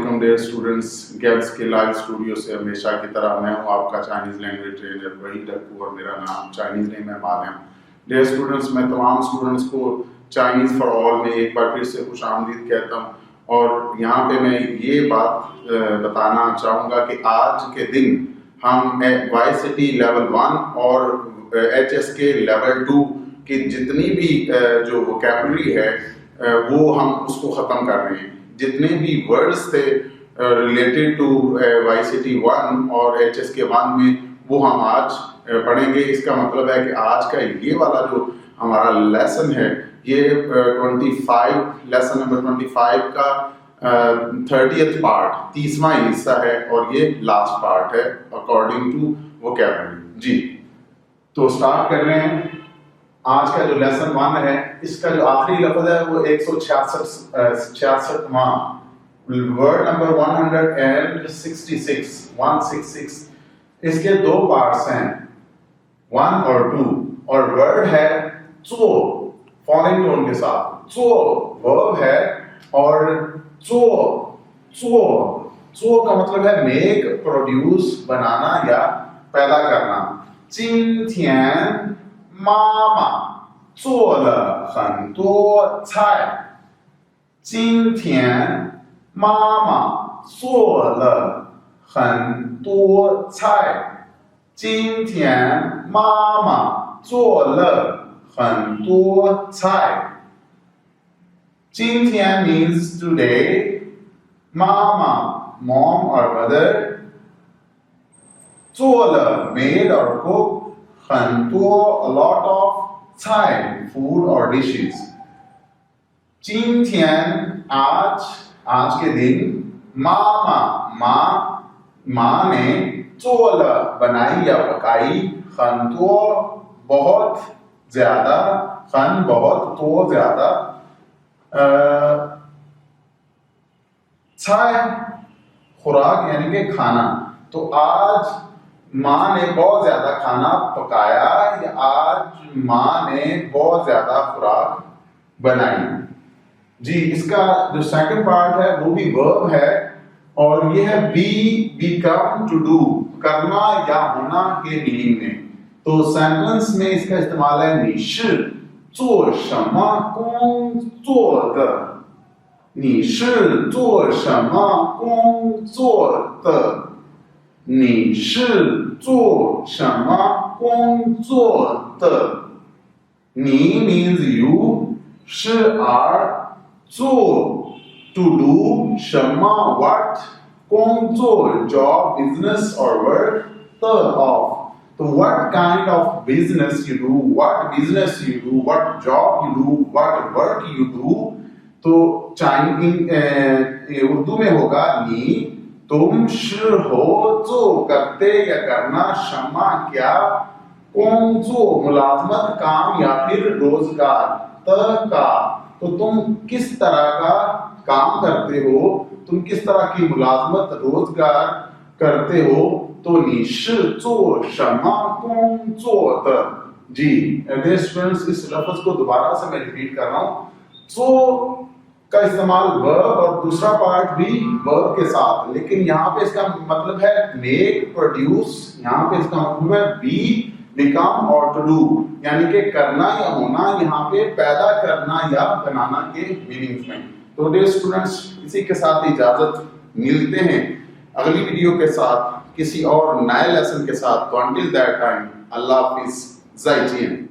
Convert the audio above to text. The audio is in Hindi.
अस्सलामुअलैकुम डियर स्टूडेंट्स, गैप्स के लाइव स्टूडियो से हमेशा की तरह मैं हूं आपका Chinese language trainer Waheed Akku और मेरा नाम चाइनीज़ नेम है मालिम। डियर स्टूडेंट्स, मैं तमाम स्टूडेंट्स को चाइनीज़ फॉर ऑल में एक बार फिर से खुशामदीद कहता हूं और यहाँ पे मैं ये बात बताना चाहूँगा कि आज के दिन हम YCT लेवल 1 और HSK लेवल 2 की जितनी भी जो वोकैबुलरी है वो हम उसको ख़त्म कर रहे हैं। जितने भी वर्ड्स थे रिलेटेड टू YCT 1 और HSK 1 में वो हम आज पढ़ेंगे। इसका मतलब है कि आज का ये वाला जो हमारा लेसन है ये 25 लेसन नंबर 25 का 30th पार्ट 30वां हिस्सा है और ये लास्ट पार्ट है अकॉर्डिंग टू वोकैबुलरी। जी तो स्टार्ट कर रहे हैं। आज का जो लेसन 1 है इसका जो आखिरी लफ्ज है वो 166वां वर्ड नंबर 166 इसके दो पार्ट्स हैं 1 और 2 और वर्ड है चो फॉलिंग टोन के साथ। चो वर्ब है और चो चो चो का मतलब है मेक प्रोड्यूस बनाना या पैदा करना। 今天妈妈做了很多菜。今天妈妈做了很多菜。今天妈妈做了很多菜。今天 means today. 妈妈 mom or mother. 做了 made or cook. 很多 a lot of 菜 food or dishes. 今天 आज के दिन 妈妈 माँ ने 做了 बनाई या पकाई 很多 बहुत ज्यादा 很 बहुत तो ज्यादा 菜 खुराक यानी कि खाना। तो आज माँ ने बहुत ज्यादा खाना पकाया या आज माँ ने बहुत ज्यादा खुराक बनाई। जी इसका जो सेकंड पार्ट है वो भी वर्ब है और ये है बी बिकम टू डू करना या होना के मीनिंग में। तो सेंटेंस में इसका इस्तेमाल है 你是做什么工作的。你是做什么工作的。你是做什么工作的。你 means you, 是 are, 做 to do, 什么 what, 工作 job, business or work, 的 of. So what kind of business you do, what business you do, what job you do, what work you do. तो चाइनीज उर्दू में होगा नी तुम शी हो जो करते या करना क्षमा क्या कौन जो मुलाजमत काम या फिर रोजगार का। तो तुम किस तरह का काम करते हो, तुम किस तरह की मुलाजमत रोजगार करते हो। तो 你是做什么工作的। जी डियर स्टूडेंट्स, इस लफ्ज को दोबारा से मैं रिपीट कर रहा हूँ। जो का इस्तेमाल वर्ब और दूसरा पार्ट भी वर्ब के साथ, लेकिन यहाँ पे इसका मतलब है मेक प्रोड्यूस, यहाँ पे इसका मतलब है बी बिकम और टू डू यानी कि करना या होना, यहाँ पे पैदा करना या बनाना के मीनिंग्स में। तो डियर स्टूडेंट्स, इसी के साथ इजाजत, मिलते हैं अगली वीडियो के साथ किसी और नए लेसन के साथ। तो अंटिल दैट टाइम अल्लाह हाफिज, जय हिंद।